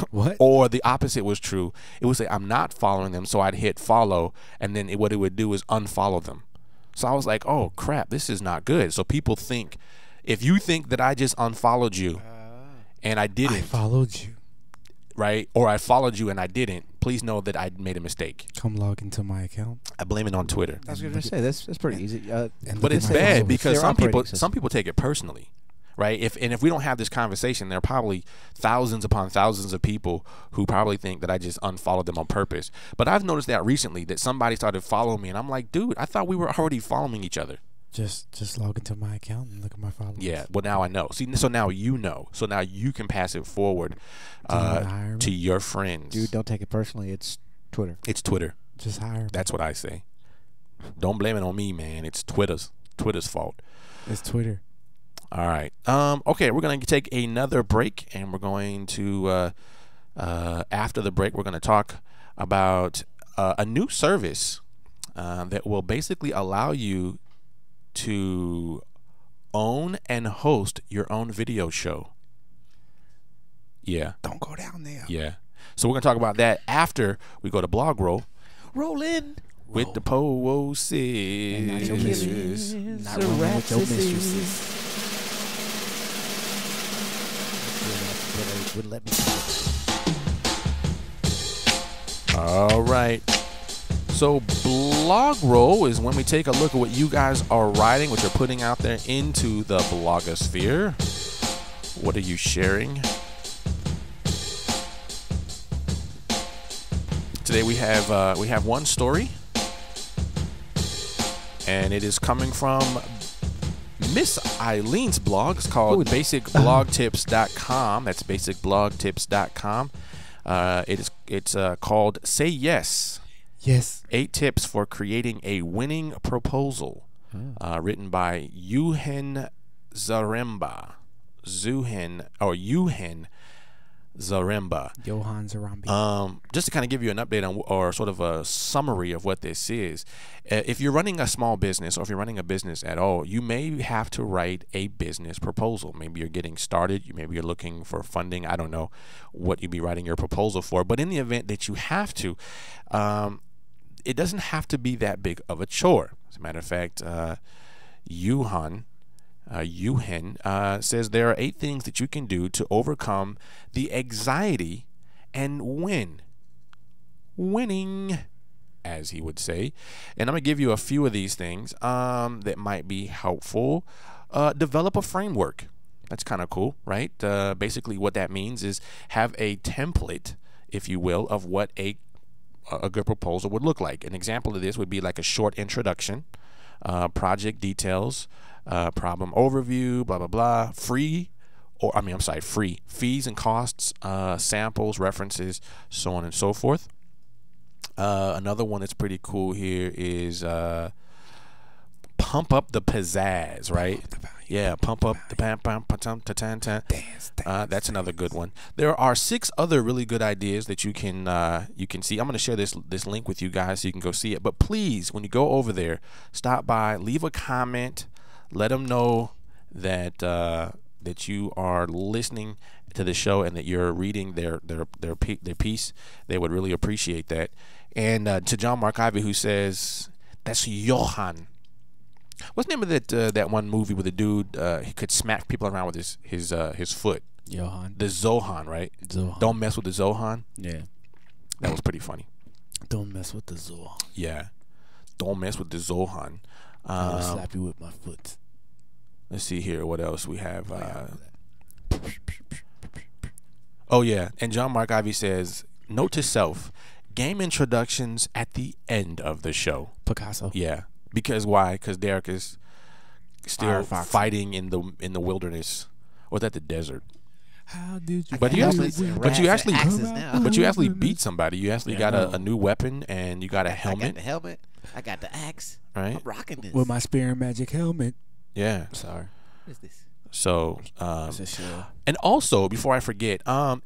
What? Or the opposite was true. It would say I'm not following them, so I'd hit follow, and then what it would do is unfollow them. So I was like, oh crap, this is not good. So people think, if you think that I just unfollowed you and I didn't, I followed you. Right? Or I followed you and I didn't, please know that I made a mistake. Come log into my account. I blame it on Twitter. I was going to say that's pretty easy. But it's bad because some people take it personally, right? If we don't have this conversation, there are probably thousands upon thousands of people who probably think that I just unfollowed them on purpose. But I've noticed that recently that somebody started following me, and I'm like, dude, I thought we were already following each other. Just log into my account and look at my followers. Yeah, well, now I know. See, so now you know. So now you can pass it forward to your friends. Dude, don't take it personally. It's Twitter. It's Twitter. Just hire me. That's what I say. Don't blame it on me, man. It's Twitter's fault. It's Twitter. All right. Okay, we're going to take another break, and we're going to, after the break, we're going to talk about a new service that will basically allow you to own and host your own video show. Yeah. Don't go down there. Yeah. So we're going to talk about that after we go to Blog Roll Roll in. with the Posis. And not your mistress. Not rolling with your mistresses. Wouldn't let me. All right. So Blog Roll is when we take a look at what you guys are writing, what you're putting out there into the blogosphere. What are you sharing? Today we have one story, and it is coming from Miss Eileen's blog. It's called basicblogtips.com. That's basicblogtips.com. It's called Say Yes. Yes. 8 tips for creating a winning proposal. Written by Yuhen Zaremba. Yuhen Zaremba. Johan Zarambi. Just to kind of give you an update on, or sort of a summary of what this is. If you're running a small business, or if you're running a business at all, you may have to write a business proposal. Maybe you're getting started. Maybe you're looking for funding. I don't know what you'd be writing your proposal for. But in the event that you have to, it doesn't have to be that big of a chore. As a matter of fact, Yuhen says there are 8 things that you can do to overcome the anxiety and win. Winning, as he would say. And I'm going to give you a few of these things that might be helpful. Develop a framework. That's kind of cool, right? Basically what that means is have a template, if you will, of what a good proposal would look like. An example of this would be like a short introduction, project details, problem overview, blah, blah, blah, free fees and costs, samples, references, so on and so forth. Another one that's pretty cool here is pump up the pizzazz, right? Yeah, pump up the pam pam pam tan tan. That's another good one. There are 6 other really good ideas that you can see. I'm going to share this link with you guys so you can go see it. But please, when you go over there, stop by, leave a comment, let them know that that you are listening to the show and that you're reading their piece. They would really appreciate that. And to John Mark Ivy, who says that's Johan. What's the name of that one movie where the dude he could smack people around with his foot? Johan. The Zohan, right? Zohan. Don't mess with the Zohan. Yeah. That was pretty funny. Don't mess with the Zohan. Yeah. Don't mess with the Zohan. I'll slap you with my foot. Let's see here. What else we have? Oh yeah. And John Mark Ivy says, note to self: game introductions at the end of the show. Picasso. Yeah. Because why? Because Derek is still fighting in the wilderness, or is that the desert? How did you? But you actually beat somebody. You actually got no. a new weapon, and you got a helmet. I got the helmet. I got the axe. Right. I'm rocking this. With my spear and magic helmet. Yeah. Sorry. What is this? So, It's a show. and also before I forget, I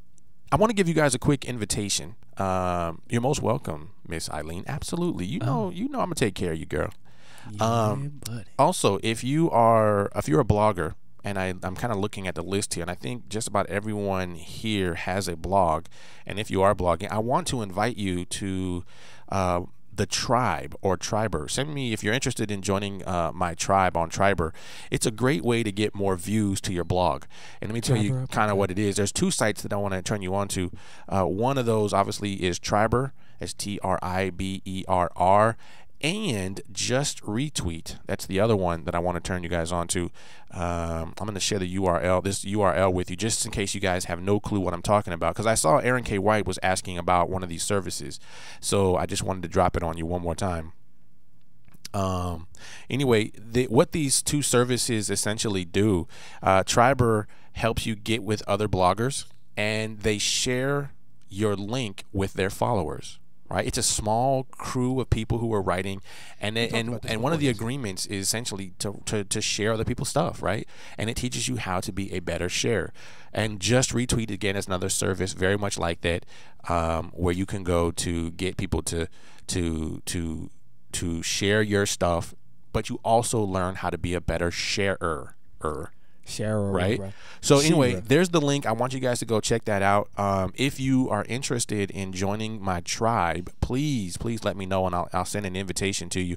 want to give you guys a quick invitation. You're most welcome, Miss Eileen. Absolutely. You know I'm gonna take care of you, girl. Yeah, buddy. Also, if you're a blogger, and I'm kind of looking at the list here, and I think just about everyone here has a blog. And if you are blogging, I want to invite you to the Tribe or Triber. Send me, if you're interested in joining my tribe on Triber. It's a great way to get more views to your blog. And let me tell you kind of what it is. There's 2 sites that I want to turn you on to. One of those obviously is Triber. It's Triberr. and just retweet. That's the other one that I want to turn you guys on to. I'm going to share the URL, this URL with you, just in case you guys have no clue what I'm talking about, because I saw Aaron K. White was asking about one of these services, so I just wanted to drop it on you one more time. Anyway, what these two services essentially do, Triber helps you get with other bloggers, and they share your link with their followers. Right, it's a small crew of people who are writing, and one of the agreements is essentially to share other people's stuff, right? And it teaches you how to be a better sharer. And Just Retweet, again, is another service very much like that, where you can go to get people to share your stuff, but you also learn how to be a better sharer. Right? So anyway, there's the link. I want you guys to go check that out. If you are interested in joining my tribe, please let me know, and I'll send an invitation to you.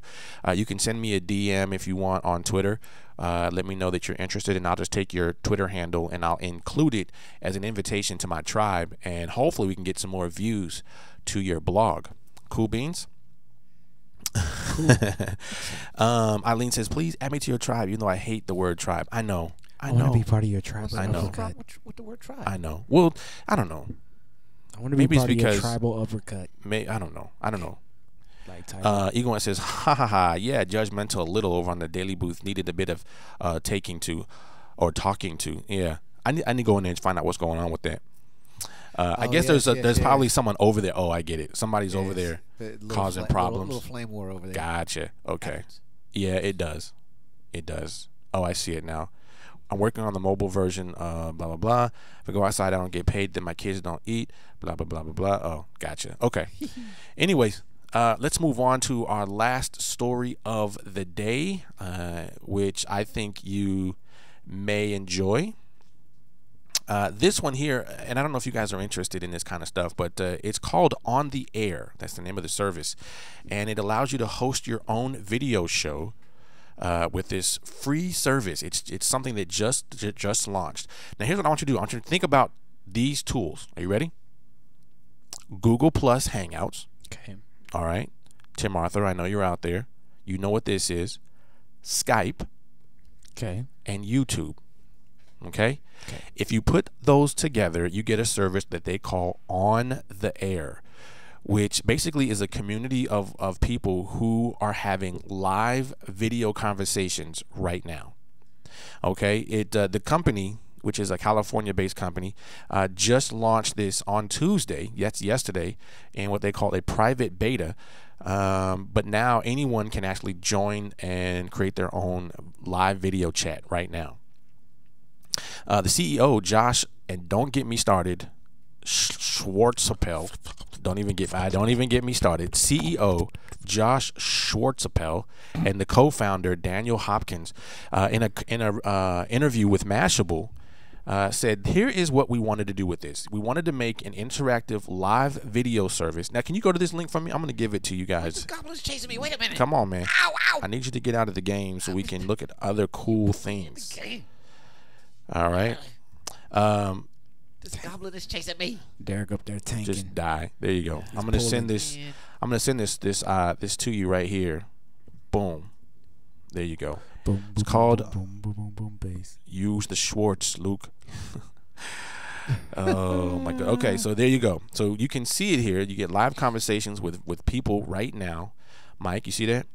You can send me a DM if you want on Twitter. Let me know that you're interested, and I'll just take your Twitter handle and I'll include it as an invitation to my tribe, and hopefully we can get some more views to your blog. Cool beans? Cool. Eileen says, please add me to your tribe, even though I hate the word tribe. I know. I want to be part of your tribe. I know. With the word tribe. I know. Well, I don't know. I want to be part of your tribal uppercut. I don't know. Like Egon says, ha ha ha, yeah, judgmental a little over on the Daily Booth. Needed a bit of talking to. Yeah, I need to go in there and find out what's going on with that. I guess there's probably someone over there. Oh, I get it. Somebody's over there causing problems. Little flame war over there. Gotcha. Okay. Yeah, it does. Oh, I see it now. I'm working on the mobile version, blah, blah, blah. If I go outside, I don't get paid, then my kids don't eat, blah, blah, blah, blah, blah. Oh, gotcha. Okay. Anyways, let's move on to our last story of the day, which I think you may enjoy. This one here, and I don't know if you guys are interested in this kind of stuff, but it's called On the Air. That's the name of the service. And it allows you to host your own video show with this free service. It's something that just launched. Now, here's what I want you to do. I want you to think about these tools. Are you ready? Google Plus Hangouts. Okay. All right. Tim Arthur, I know you're out there. You know what this is. Skype. Okay. And YouTube. Okay? If you put those together, you get a service that they call On the Air, which basically is a community of people who are having live video conversations right now. Okay? The company, which is a California-based company, just launched this on Tuesday, yesterday, in what they call a private beta. But now anyone can actually join and create their own live video chat right now. The CEO, Josh, and don't get me started, Schwartzapel. Don't even get me started. CEO Josh Schwartzapel and the co-founder Daniel Hopkins, in a interview with Mashable, said, here is what we wanted to do with this. We wanted to make an interactive live video service. Now, can you go to this link for me? I'm going to give it to you guys. The goblin's chasing me. Wait a minute. Come on, man. Ow, ow. I need you to get out of the game so we can look at other cool things. Okay. All right. This goblin is chasing me. Derek up there tanking. Just die. There you go. I'm gonna send this. I'm gonna send this to you right here. Boom. There you go. Boom, It's boom, called boom, boom, boom, boom, bass. Use the Schwartz, Luke. Oh my God. Okay, so there you go. So you can see it here. You get live conversations with people right now. Mike, you see that?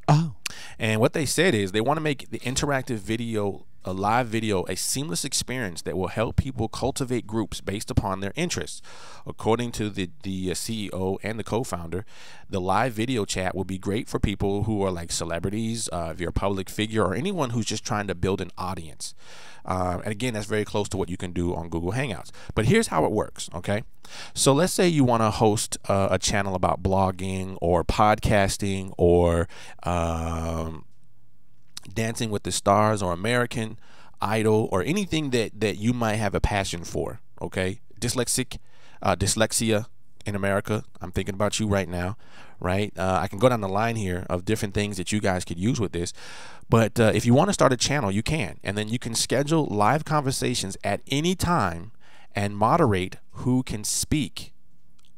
Oh. And what they said is they want to make the interactive video, a live video, a seamless experience that will help people cultivate groups based upon their interests. According to the CEO and the co-founder, the live video chat will be great for people who are like celebrities, if you're a public figure, or anyone who's just trying to build an audience. And again, that's very close to what you can do on Google Hangouts. But here's how it works, okay? So let's say you want to host a channel about blogging or podcasting or Dancing with the Stars or American Idol or anything that you might have a passion for, okay? Dyslexia in America, I'm thinking about you right now, right? I can go down the line here of different things that you guys could use with this. But if you want to start a channel, you can. And then you can schedule live conversations at any time and moderate who can speak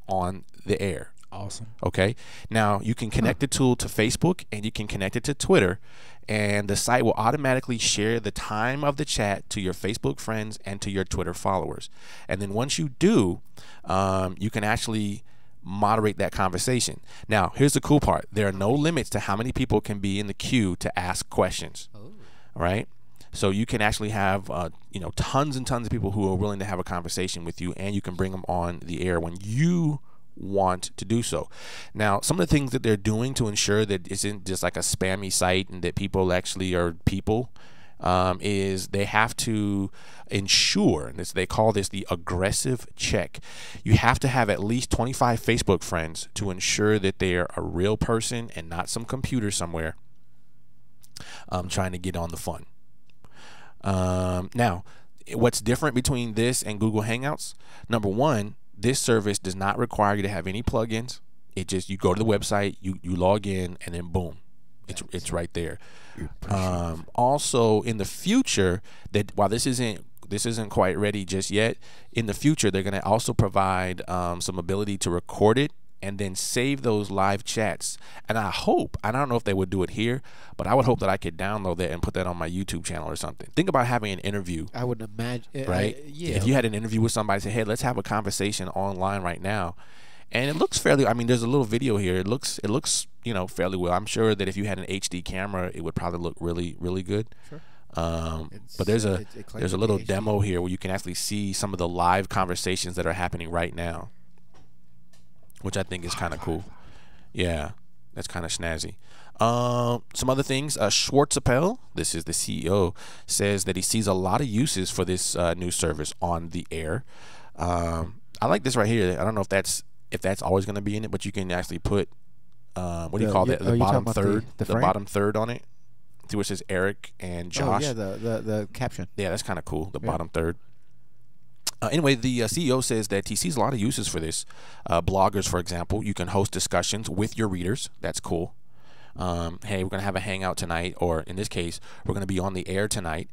on the air. Awesome. Okay. Now you can connect the tool to Facebook and you can connect it to Twitter, and the site will automatically share the time of the chat to your Facebook friends and to your Twitter followers. And then once you do, you can actually moderate that conversation. Now, here's the cool part. There are no limits to how many people can be in the queue to ask questions. All right. So you can actually have, tons and tons of people who are willing to have a conversation with you, and you can bring them on the air when you want to do so. Now, some of the things that they're doing to ensure that it isn't just like a spammy site and that people actually are people, is they have to ensure, and they call this the aggressive check. You have to have at least 25 Facebook friends to ensure that they are a real person and not some computer somewhere trying to get on the fun. Now, what's different between this and Google Hangouts? Number one, this service does not require you to have any plugins. It just, you go to the website, you log in, and then boom, it's right there. Also, in the future, that while this isn't quite ready just yet, in the future they're going to also provide some ability to record it and then save those live chats. And I don't know if they would do it here, but I would hope that I could download that and put that on my YouTube channel or something. Think about having an interview. I would imagine, right? Yeah. If you had an interview with somebody, say, hey, let's have a conversation online right now. And it looks fairly, I mean, there's a little video here. It looks, fairly well. I'm sure that if you had an HD camera, it would probably look really, really good. Sure. But there's a little demo here where you can actually see some of the live conversations that are happening right now, which I think is kind of cool. Yeah, that's kind of snazzy. Some other things. Schwartzapel, this is the CEO, says that he sees a lot of uses for this new service on the air. I like this right here. I don't know if that's always going to be in it, but you can actually put what do you call that? The bottom third, the bottom third on it. See what says Eric and Josh. Oh yeah, the caption. Yeah, that's kind of cool. The bottom third. Anyway, the CEO says that he sees a lot of uses for this. Bloggers, for example, you can host discussions with your readers. That's cool. Hey, we're going to have a hangout tonight, or in this case, we're going to be on the air tonight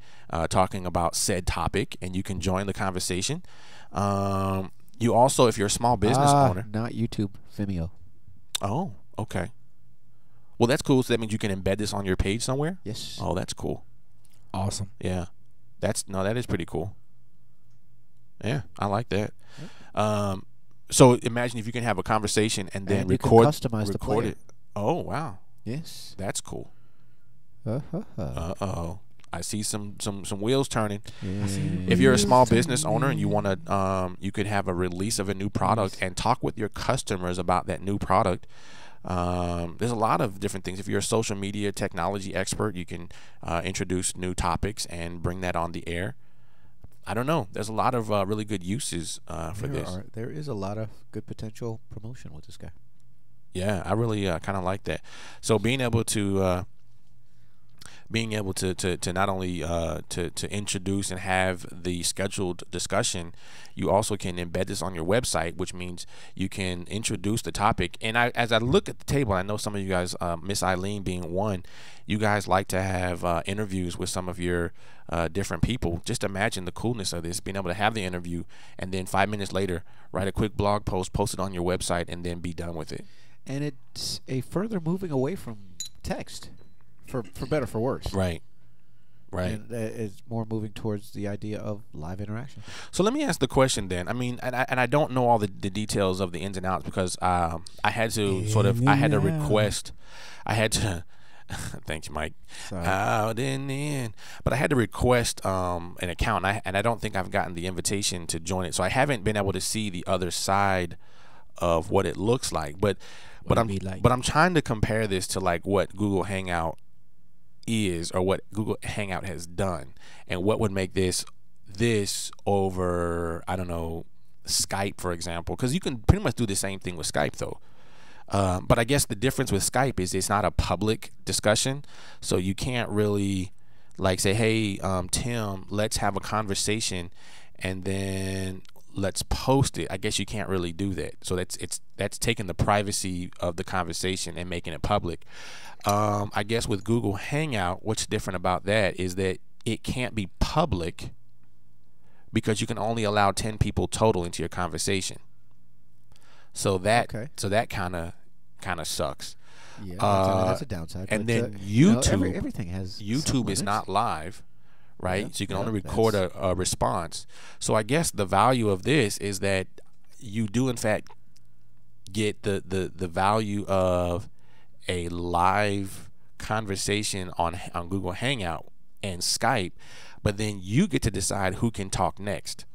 talking about said topic, and you can join the conversation. You also, if you're a small business owner. Not YouTube, Vimeo. Oh, okay. Well, that's cool. So that means you can embed this on your page somewhere? Yes. Oh, that's cool. Awesome. Yeah. That is pretty cool. Yeah, I like that. Yep. So imagine if you can have a conversation and then record it. Oh, wow. Yes. That's cool. Uh-oh. I see some wheels turning. Yeah. If you're a small business owner and you want to, you could have a release of a new product and talk with your customers about that new product. There's a lot of different things. If you're a social media technology expert, you can introduce new topics and bring that on the air. I don't know. There's a lot of really good uses for this. There is a lot of good potential promotion with this guy. Yeah, I really kind of like that. So being able to not only to introduce and have the scheduled discussion, you also can embed this on your website, which means you can introduce the topic. And as I look at the table, I know some of you guys, Miss Eileen being one, you guys like to have interviews with some of your different people. Just imagine the coolness of this, being able to have the interview and then 5 minutes later write a quick blog post, post it on your website, and then be done with it. And it's a further moving away from text, for better, for worse. Right. And it's more moving towards the idea of live interaction. So let me ask the question then. I mean, and I don't know all the details of the ins and outs because I had to request. Thanks, Mike. Out and in. But I had to request an account, and I don't think I've gotten the invitation to join it. So I haven't been able to see the other side of what it looks like. But I'm trying to compare this to like what Google Hangout is, or what Google Hangout has done, and what would make this over, I don't know, Skype, for example, because you can pretty much do the same thing with Skype though. But I guess the difference with Skype is it's not a public discussion, so you can't really like say, hey, Tim, let's have a conversation and then let's post it. I guess you can't really do that. So that's taking the privacy of the conversation and making it public. I guess with Google Hangout, what's different about that is that it can't be public because you can only allow 10 people total into your conversation. So that Okay. kind of sucks. Yeah, that's a downside. And but, then you know, YouTube, everything has YouTube is limits. not live, right? Yeah, So you can yeah, only record a response. So I guess the value of this is that you do in fact get the value of a live conversation on Google Hangout and Skype, but then you get to decide who can talk next.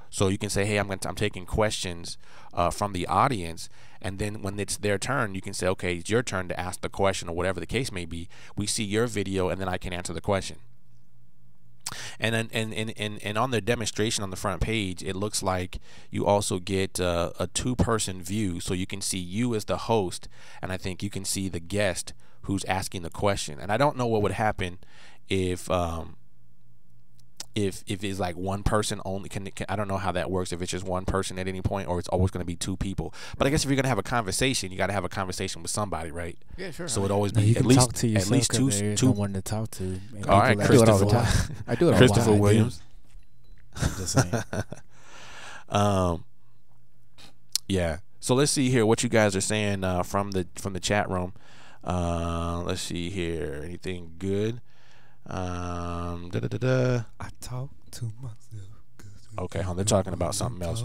So you can say, hey, I'm taking questions from the audience, and then when it's their turn, you can say, okay, it's your turn to ask the question or whatever the case may be. We see your video, and then I can answer the question. And then and on the demonstration on the front page, it looks like you also get a two-person view, so you can see you as the host, and I think you can see the guest who's asking the question. And I don't know what would happen if it's like one person only. I don't know how that works, if it's just one person at any point or it's always going to be two people. But I guess if you're going to have a conversation, you got to have a conversation with somebody, right? Yeah, sure. So it always No, be you at can least talk to yourself at least 'cause there's two. no one to talk to. All right, I do it all the Christopher. time. I do it all the Christopher time. Williams. I'm just saying. Yeah. So let's see here what you guys are saying from the chat room. Let's see here. Anything good? I talk to myself. Okay, they're talking about something else.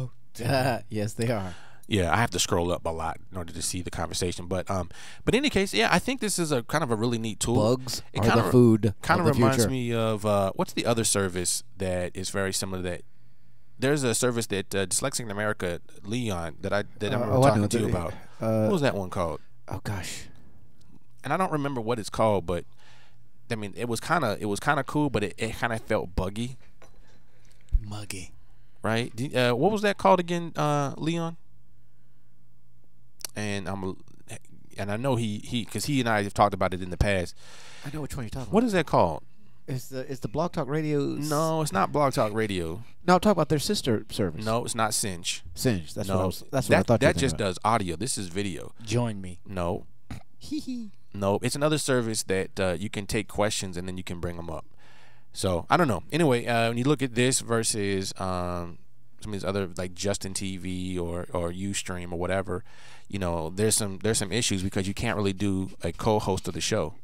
Yes, they are. Yeah, I have to scroll up a lot in order to see the conversation. But in any case, yeah, I think this is a kind of a really neat tool. Bugs It are kinda the food. Kind of of the reminds future. me of what's the other service that is very similar to that? There's a service that Dyslexic in America, Leon, that I remember talking to you about. What was that one called? Oh gosh. And I don't remember what it's called, but I mean, it was kind of cool, but it kind of felt buggy, Muggy. right? What was that called again, Leon? And I know because he and I have talked about it in the past. I know which one you're talking What about. is that called? It's the Blog Talk Radio. No, it's not Blog Talk Radio. No, I'm talking about their sister service. No, it's not Cinch. Singe. That's No, what I was. That's what I thought. that just does audio. This is video. Join me. No, Hee hee. no, it's another service that you can take questions and then you can bring them up. So I don't know. Anyway, when you look at this versus some of these other like Justin TV or Ustream or whatever, you know, there's some issues because you can't really do a co-host of the show.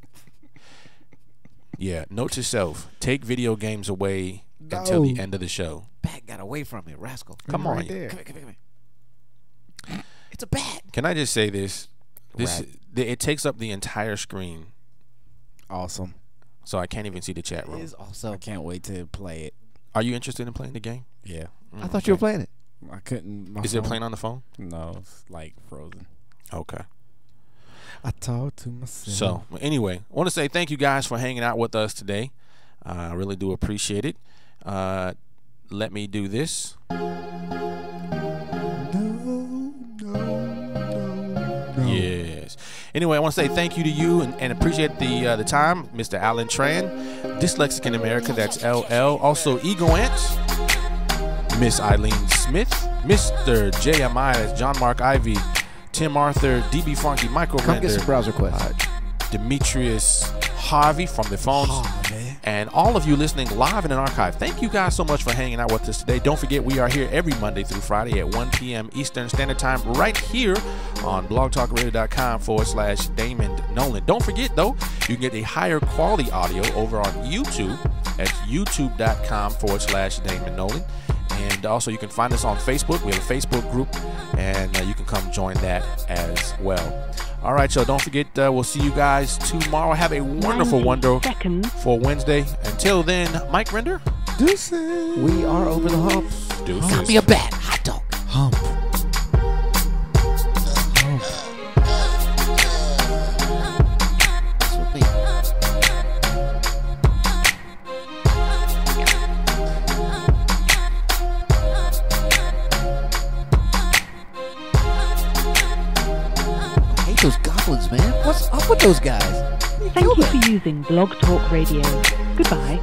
Yeah, note to self: take video games away until the No. end of the show. Bat got away from me, rascal. Come on, Right there. Come here. It's a bat. Can I just say this? Rat. It takes up the entire screen, Awesome. so I can't even see the chat It room. is also. I can't wait to play it. Are you interested in playing the game? Yeah. I thought you were playing it. I couldn't. My Is it phone- playing on the phone? No, it's like frozen. Okay. I talk to myself. So, anyway, I want to say thank you guys for hanging out with us today. I really do appreciate it. Let me do this. Yes. Anyway, I want to say thank you to you and appreciate the time, Mr. Alan Tran, Dyslexic in America, that's LL. Also, Ego Ants, Miss Eileen Smith, Mr. JMI, that's John Mark Ivy, Tim Arthur, DB Funky, Michael Come get some Render, browser quests. Demetrius Harvey from the phones, and all of you listening live in an archive. Thank you guys so much for hanging out with us today. Don't forget, we are here every Monday through Friday at 1 p.m. Eastern Standard Time right here on blogtalkradio.com/Damond Nollan. Don't forget, though, you can get a higher quality audio over on YouTube at youtube.com/Damond Nollan. And also, you can find us on Facebook. We have a Facebook group, and you can come join that as well. All right, y'all. Don't forget, we'll see you guys tomorrow. Have a wonderful wonder for Wednesday. Until then, Mike Render. Deuces. We are over the hump. Deuces. Give me a bat. Hot dog. Hump. That's with me. I hate those goblins, man. What's up with those guys? Thank you for using Blog Talk Radio. Goodbye.